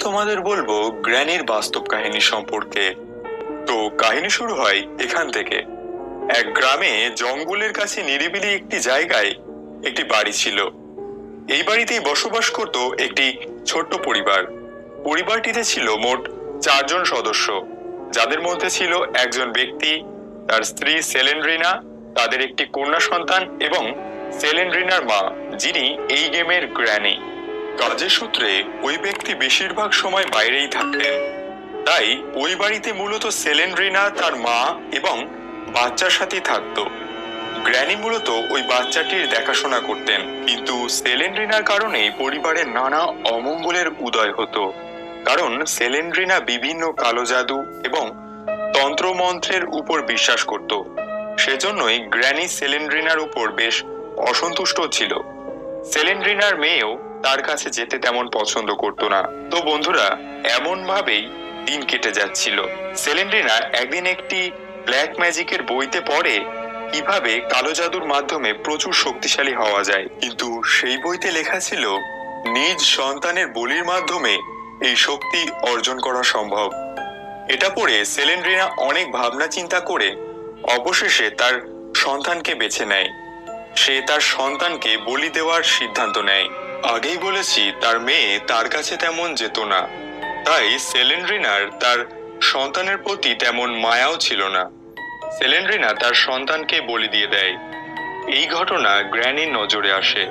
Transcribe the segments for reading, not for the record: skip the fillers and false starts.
তোমাদের বলবো গ্র্যানির বাস্তব কাহিনী সম্পর্কে। তো কাহিনী শুরু হয় এখান থেকে। এক গ্রামে জঙ্গলের কাছে নিরিবিলি একটি জায়গায় একটি বাড়ি ছিল। এই বাড়িতেই বসবাস করত একটি ছোট্ট পরিবার। পরিবারটিতে ছিল মোট 4 জন সদস্য, যাদের মধ্যে ছিল একজন ব্যক্তি, তার স্ত্রী সেলেন্ড্রিনা, তাদের একটি কন্যা সন্তান এবং সেলেন্ড্রিনার মা, যিনি এই গেমের গ্র্যানি। কাজের সূত্রে ওই ব্যক্তি বেশিরভাগ সময় বাইরেই থাকতেন, তাই ওই বাড়িতে মূলত সেলেন্ড্রিনা, তার মা এবং বাচ্চার সাথেই থাকতো। গ্র্যানি মূলত ওই বাচ্চাটির দেখাশোনা করতেন, কিন্তু সেলেন্ড্রিনার কারণেই পরিবারের নানা অমঙ্গলের উদয় হতো। কারণ সেলেন্ড্রিনা বিভিন্ন কালো জাদু এবং তন্ত্রমন্ত্রের উপর বিশ্বাস করত। সেজন্যই গ্র্যানি সেলেন্ড্রিনার উপর বেশ অসন্তুষ্ট ছিল। সেলেন্ড্রিনার মেয়েও তার কাছে যেতে তেমন পছন্দ করতো না। তো বন্ধুরা, এমন ভাবেই দিন কেটে যাচ্ছিল। সেলেন্ড্রিনা একদিন একটি ব্ল্যাক ম্যাজিকের বইতে পড়ে কিভাবে কালো জাদুর মাধ্যমে প্রচুর শক্তিশালী হওয়া যায়, কিন্তু সেই বইতে লেখা ছিল নিজ সন্তানের বলির মাধ্যমে এই শক্তি অর্জন করা সম্ভব। এটা পড়ে সেলেন্ড্রিনা অনেক ভাবনা চিন্তা করে অবশেষে তার সন্তানকে বেছে নেয়। সে তার সন্তানকে বলি দেওয়ার সিদ্ধান্ত নেয়। আগেই বলেছি, তার মেয়ে তার কাছে তেমন যেত না, তাই সেলেন্ড্রিনার তার সন্তানের প্রতি তেমন মায়াও ছিল না। সেলেন্ড্রিনা তার সন্তানকে বলি দিয়ে দেয়। এই ঘটনা গ্র্যানির নজরে আসে।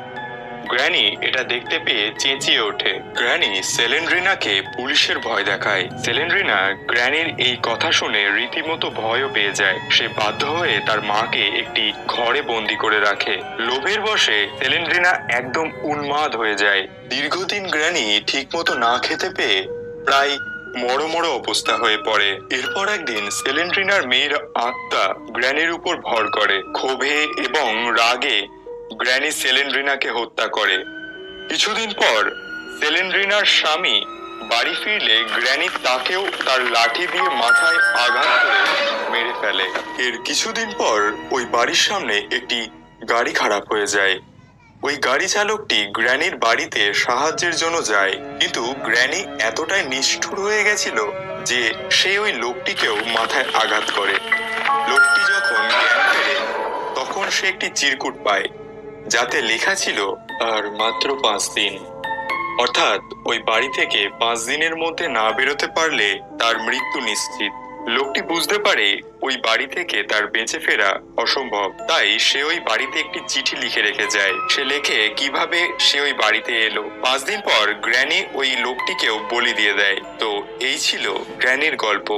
গ্র্যানি এটা দেখতে পেয়ে চেঁচিয়ে ওঠে। গ্র্যানি সেলেন্ড্রিনাকে পুলিশের ভয় দেখায়। সেলেন্ড্রিনা গ্র্যানির এই কথা শুনে রীতিমতো ভয়ও পেয়ে যায়। সে বাধ্য হয়ে তার মাকে একটি ঘরে বন্দি করে রাখে। লোভের বশে সেলেন্ড্রিনা একদম উন্মাদ হয়ে যায়। দীর্ঘদিন গ্র্যানি ঠিকমতো না খেতে পেয়ে প্রায় মড়ো অবস্থা হয়ে পড়ে। এরপর একদিন সেলেন্ড্রিনার মেয়ের আত্মা গ্র্যানির উপর ভর করে। ক্ষোভে এবং রাগে গ্র্যানি সেলেন্ড্রিনাকে হত্যা করে। কিছুদিন পর সেলেন্ড্রিনার স্বামী বাড়ি ফিরলে গ্র্যানি তাকেও তার লাঠি দিয়ে মাথায় আঘাত করে মেরে ফেলে। এর কিছুদিন পর ওই বাড়ির সামনে একটি গাড়ি খারাপ হয়ে যায়। ওই গাড়ি চালকটি গ্র্যানির বাড়িতে সাহায্যের জন্য যায়, কিন্তু গ্র্যানি এতটাই নিষ্ঠুর হয়ে গেছিল যে সে ওই লোকটিকেও মাথায় আঘাত করে। লোকটি যখন জ্ঞান ফেরে তখন সে একটি চিরকুট পায়, যাতে লেখা ছিল আর মাত্র 5 দিন। অর্থাৎ ওই বাড়ি থেকে 5 দিনের মধ্যে না বেরোতে পারলে তার মৃত্যু নিশ্চিত। লোকটি বুঝতে পারে ওই বাড়ি থেকে তার বেঁচে ফেরা অসম্ভব, তাই সে ওই বাড়িতে একটি চিঠি লিখে রেখে যায়। সে লেখে কিভাবে সে ওই বাড়িতে এলো। 5 দিন পর গ্র্যানি ওই লোকটিকেও বলি দিয়ে দেয়। তো এই ছিল গ্র্যানির গল্প।